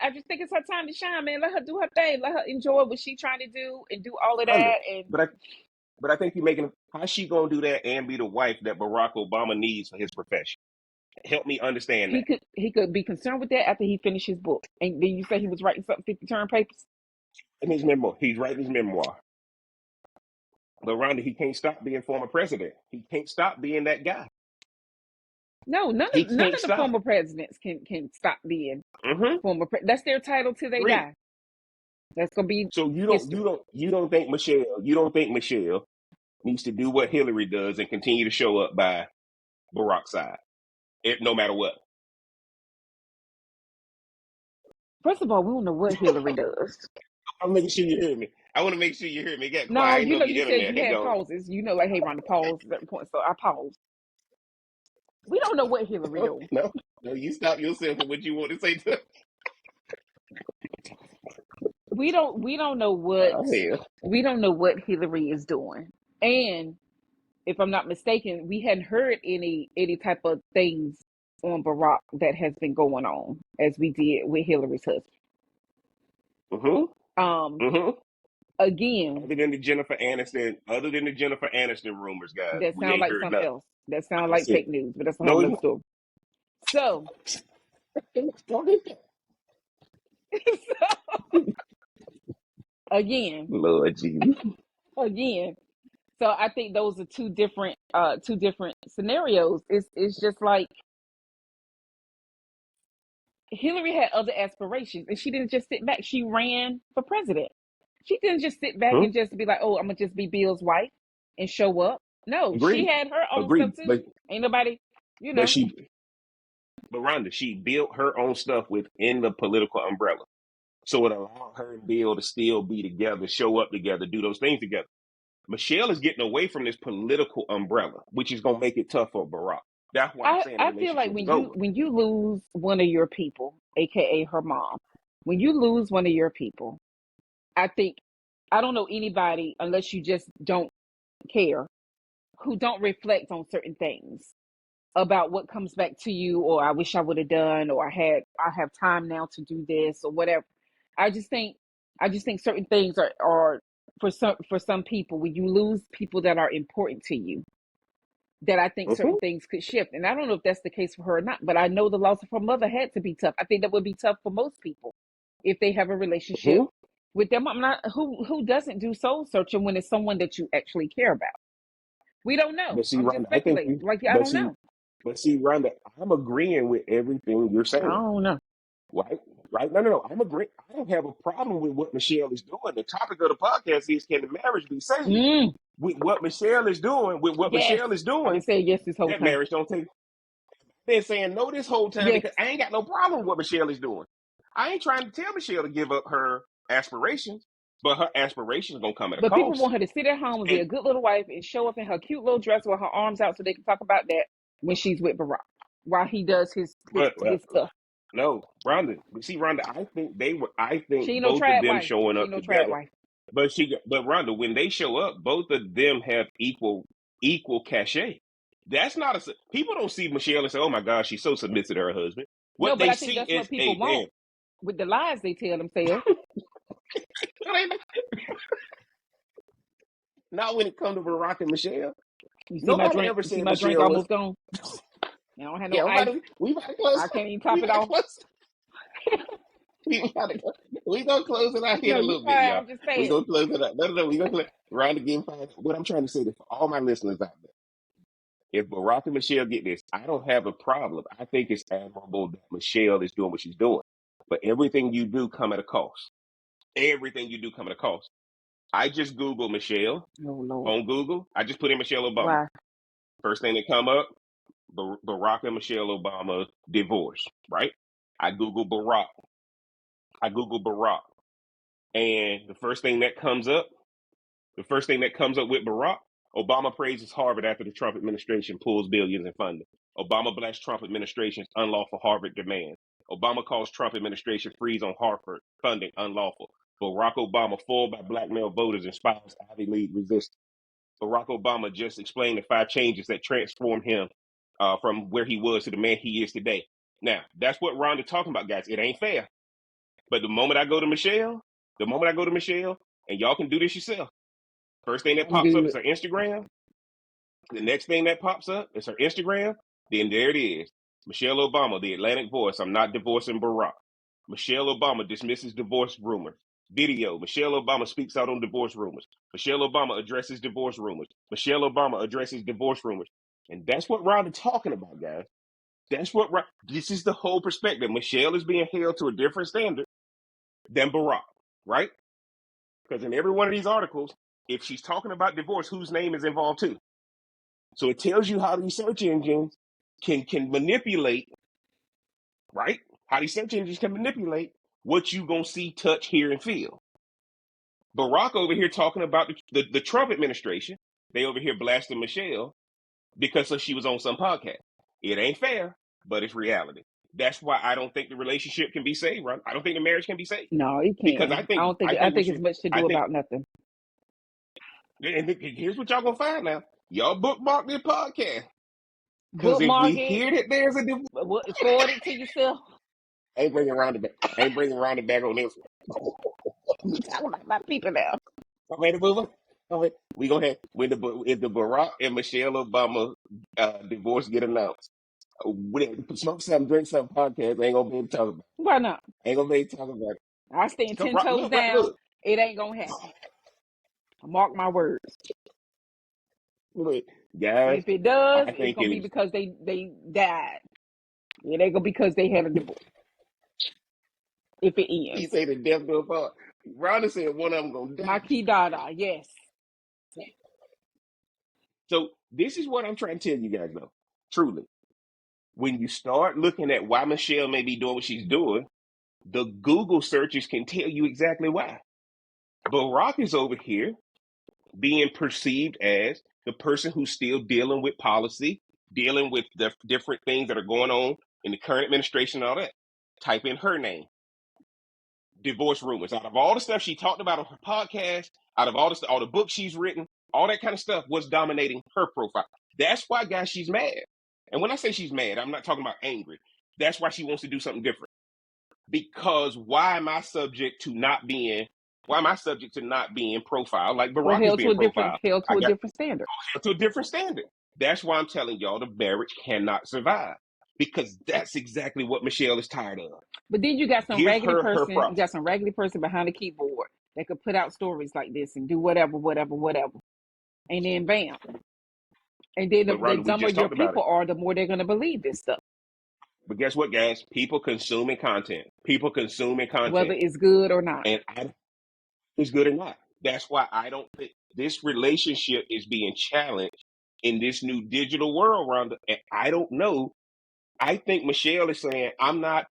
I just think it's her time to shine, man. Let her do her thing. Let her enjoy what she's trying to do and do all of Rhonda, that. And but But I think you're making, how's she going to do that and be the wife that Barack Obama needs for his profession? Help me understand that. He could be concerned with that after he finished his book. And then you say he was writing something 50 term papers? In his memoir, he's writing his memoir. But Rhonda, he can't stop being former president. He can't stop being that guy. No, none He of can't the stop. former presidents can stop being Mm-hmm. former. That's their title till they die. That's gonna be So history. you don't think Michelle needs to do what Hillary does and continue to show up by Barack's side, no matter what. First of all, we don't know what Hillary does. I'm making sure you hear me. I want to make sure you hear me. Get No, quiet. I ain't you know know, if you your said internet you had had gone. pauses. You know, like, hey, Rhonda, pause at certain point. So I paused. We don't know what Hillary doing. No, you stop yourself for what you want to say. We don't know what Hell. we don't know what Hillary is doing. And if I'm not mistaken, we hadn't heard any type of things on Barack that has been going on as we did with Hillary's husband. Mm-hmm. Mm-hmm. Again, Other than the Jennifer Aniston rumors, guys, that we sound ain't like heard something nothing. else. That sound That's like it. fake news, but that's a whole No, nother story. So, again, Lord Jesus. again. So I think those are two different scenarios. It's just like Hillary had other aspirations and she didn't just sit back. She ran for president. She didn't just sit back Hmm? and just be like, oh, I'm gonna just be Bill's wife and show up. No, she Agreed. had her own stuff Agreed. too. Ain't nobody, you But know. she but Rhonda, she built her own stuff within the political umbrella. So it allowed her and Bill to still be together, show up together, do those things together. Michelle is getting away from this political umbrella, which is going to make it tough for Barack. That's why I'm saying the I feel like relationship is over. when you lose one of your people, aka her mom, when you lose one of your people, I think I don't know anybody unless you just don't care who don't reflect on certain things about what comes back to you, or I wish I would have done, or I have time now to do this or whatever. I just think certain things are for some people when you lose people that are important to you, that I think certain Mm-hmm. things could shift. And I don't know if that's the case for her or not, but I know the loss of her mother had to be tough. I think that would be tough for most people if they have a relationship Mm-hmm. with them. I'm not who doesn't do soul searching when it's someone that you actually care about. We don't know. But see, I'm just Rhonda, I think speculating. Like I but don't see, know. Rhonda, I'm agreeing with everything you're I saying. don't know. Right? Right? No. I'm agreeing. I don't have a problem with what Michelle is doing. The topic of the podcast is, can the marriage be saved? Mm, With what Michelle is doing, yes. I've been saying yes this whole that time. marriage don't take. Been saying no this whole time Yes. because I ain't got no problem with what Michelle is doing. I ain't trying to tell Michelle to give up her aspirations, but her aspirations gonna come at a But people cost. want her to sit at home and be And a good little wife and show up in her cute little dress with her arms out so they can talk about that when she's with Barack while he does his but stuff. no, Rhonda. See, Rhonda, I think they were. I think She ain't no both of trad them wife. showing She ain't up no trad together. wife. But Rhonda, when they show up, both of them have equal cachet. That's not a. People don't see Michelle and say, "Oh my gosh, she's so submissive to her husband." No, What but they I think see that's is what people a want man. with the lies they tell themselves. Not when it comes to Barack and Michelle. You see my Nobody drink? ever You see said my drink Michelle was. almost gone? I don't have no Yeah, ice. we about to close. I can't even We top it about to off. close. We gonna close it out here No, in a you little bit, fine. y'all. I'm just We saying. gonna close it out. No. We gonna close. Round again. What I'm trying to say is for all my listeners out there, if Barack and Michelle get this, I don't have a problem. I think it's admirable that Michelle is doing what she's doing. But everything you do come at a cost. Everything you do come at a cost. I just Googled Michelle Oh Lord, on Google. I just put in Michelle Obama. why? First thing that come up, Barack and Michelle Obama divorce, right? I Google Barack. And the first thing that comes up with Barack, Obama praises Harvard after the Trump administration pulls billions in funding. Obama blasts Trump administration's unlawful Harvard demands. Obama calls Trump administration freeze on Harvard funding unlawful. Barack Obama foiled by blackmail voters inspires Ivy League resistance. Barack Obama just explained the 5 changes that transformed him from where he was to the man he is today. Now, that's what Rhonda talking about, guys. It ain't fair. But the moment I go to Michelle, and y'all can do this yourself, First thing that I'm pops up is good. her Instagram. The next thing that pops up is her Instagram. Then there it is. Michelle Obama, the Atlantic Voice. I'm not divorcing Barack. Michelle Obama dismisses divorce rumors. Video. Michelle Obama speaks out on divorce rumors. Michelle Obama addresses divorce rumors. Michelle Obama addresses divorce rumors. And that's what Rhonda's talking about, guys. This is the whole perspective. Michelle is being held to a different standard than Barack, right? Because in every one of these articles, if she's talking about divorce, whose name is involved too? So it tells you how these search engines can manipulate, right? How these search engines can manipulate what you gonna see, touch, hear, and feel. Barack over here talking about the Trump administration. They over here blasting Michelle because she was on some podcast. It ain't fair, but it's reality. That's why I don't think the relationship can be saved, right? I don't think the marriage can be saved. No, it Because can't. I think it's much to do about nothing. And here's what y'all gonna find now. Y'all bookmark this podcast. Because if Bookmark we it. hear that there's a divorce, Forward it to yourself. I ain't bringing Rhonda back on this one. I'm talking about my people now. Okay, the mover. Okay, we gonna have if the Barack and Michelle Obama divorce get announced. Smoke something, drink something podcast. Ain't gonna be able to talk about it. Why not? Ain't gonna be able to talk about it. I stand 10 Look, toes down. look. It ain't gonna happen. Mark my words. Look, guys, If it does, I it's think gonna be because they died. It ain't gonna be because they had a divorce. If it he ends. say the death do apart. Rhonda said one of them gonna die. My key dada, yes. So this is what I'm trying to tell you guys, though. Truly, when you start looking at why Michelle may be doing what she's doing, the Google searches can tell you exactly why. Barack is over here being perceived as the person who's still dealing with policy, dealing with the different things that are going on in the current administration and all that. Type in her name. Divorce rumors. Out of all the stuff she talked about on her podcast, out of all the books she's written, all that kind of stuff was dominating her profile. That's why, guys, she's mad. And when I say she's mad, I'm not talking about angry. That's why she wants to do something different. Because why am I subject to not being profiled like Barack is being profiled? Held to a different standard. To a different standard. That's why I'm telling y'all the marriage cannot survive. Because that's exactly what Michelle is tired of. But then you got some raggedy person. Her You got some raggedy person behind the keyboard that could put out stories like this and do whatever. And then bam. And then the dumber your people are, the more they're gonna believe this stuff. But guess what, guys? People consuming content. Whether it's good or not. And it's good or not. That's why I don't think this relationship is being challenged in this new digital world, Rhonda. And I don't know. I think Michelle is saying, I'm not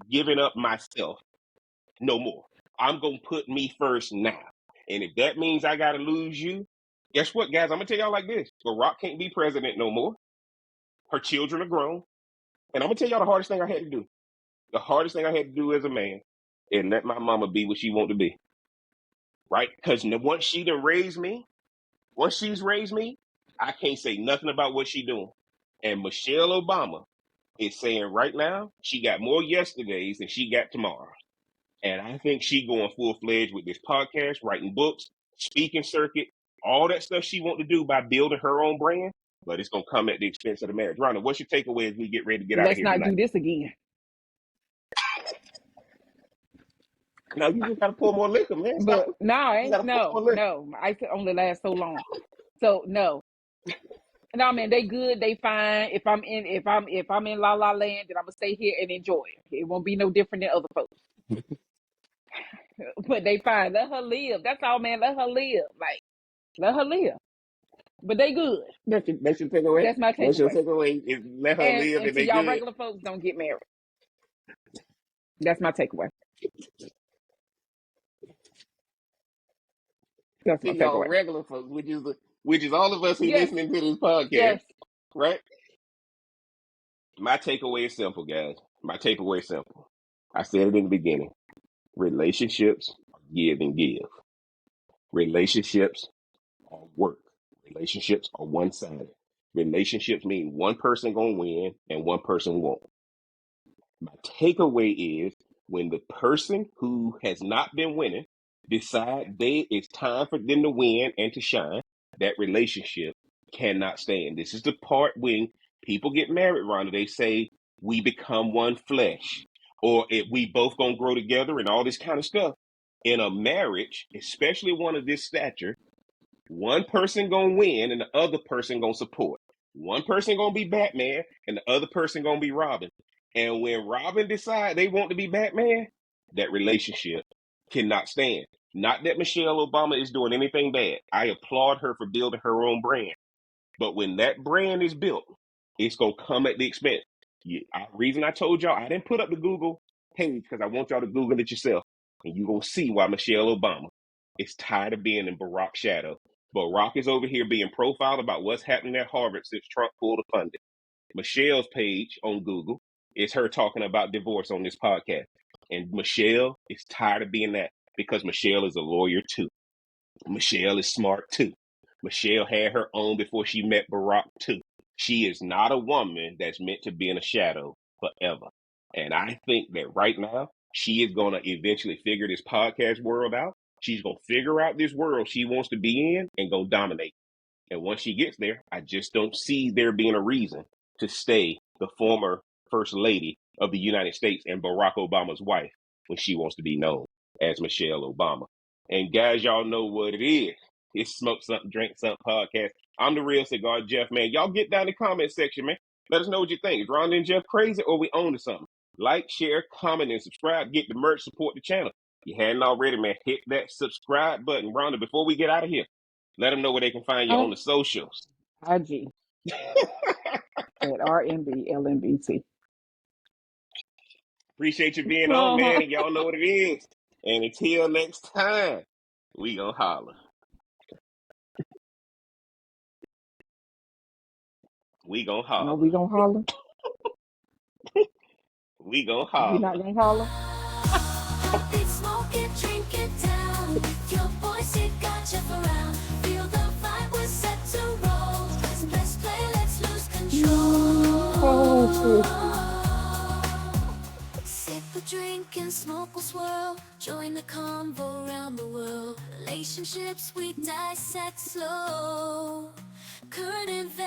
giving up myself no more. I'm going to put me first now. And if that means I got to lose you, guess what, guys? I'm going to tell y'all like this. Barack can't be president no more. Her children are grown. And I'm going to tell y'all the hardest thing I had to do. The hardest thing I had to do as a man is let my mama be what she want to be. Right? Because once she's raised me, I can't say nothing about what she doing. And Michelle Obama is saying right now she got more yesterdays than she got tomorrow. And I think she going full-fledged with this podcast, writing books, speaking circuit, all that stuff she want to do by building her own brand, but it's going to come at the expense of the marriage. Rhonda, what's your takeaway as we get ready to get out of here Let's tonight? not do this again. No, you just got to pour more liquor, man. But no. I could only last so long. So no, man, they good, they fine. If I'm in La La Land, then I'm gonna stay here and enjoy it. It won't be no different than other folks. But they fine. Let her live. That's all, man. Let her live. Like, let her live. But they good. That's your takeaway. That's my takeaway. That's your takeaway. Is let her live and they y'all good. Regular folks don't get married. That's my takeaway. That's my y'all takeaway. regular folks, which is all of us who listening to this podcast. Yes. Right? My takeaway is simple, guys. My takeaway is simple. I said it in the beginning. Relationships are give and give. Relationships are work. Relationships are one-sided. Relationships mean one person gonna win and one person won't. My takeaway is when the person who has not been winning decide it's time for them to win and to shine, that relationship cannot stand. This is the part when people get married, Rhonda. They say we become one flesh, or if we both gonna grow together and all this kind of stuff. In a marriage, especially one of this stature, one person gonna win and the other person gonna support. One person gonna be Batman and the other person gonna be Robin. And when Robin decide they want to be Batman, that relationship cannot stand. Not that Michelle Obama is doing anything bad. I applaud her for building her own brand. But when that brand is built, it's gonna come at the expense. Reason I told y'all I didn't put up the Google page because I want y'all to Google it yourself, and you're gonna see why Michelle Obama is tired of being in Barack's shadow. Barack is over here being profiled about what's happening at Harvard since Trump pulled the funding. Michelle's page on Google is her talking about divorce on this podcast. And Michelle is tired of being that because Michelle is a lawyer too. Michelle is smart too. Michelle had her own before she met Barack too. She is not a woman that's meant to be in a shadow forever. And I think that right now, she is going to eventually figure this podcast world out. She's going to figure out this world she wants to be in and go dominate. And once she gets there, I just don't see there being a reason to stay the former first lady of the United States and Barack Obama's wife when she wants to be known as Michelle Obama. And guys, y'all know what it is. It's Smoke Something, Drink Something podcast. I'm the real Cigar Jeff, man. Y'all get down in the comment section, man. Let us know what you think. Is Rhonda and Jeff crazy or we own to something? Like, share, comment, and subscribe. Get the merch, support the channel. If you hadn't already, man, hit that subscribe button. Rhonda, before we get out of here, let them know where they can find you on the socials. IG at RMBLMBT. Appreciate you being on, man, and y'all know what it is. And until next time, we gonna holler. We gonna holler. No, we gonna holler. We gonna holler. We not gonna holler. Smoke it, drink it down. Your voice, it got you around. Feel the vibe, we're set to roll. Let's play, let's lose control. Sip a drink and smoke a swirl. Join the convo around the world. Relationships we dissect slow. Current events.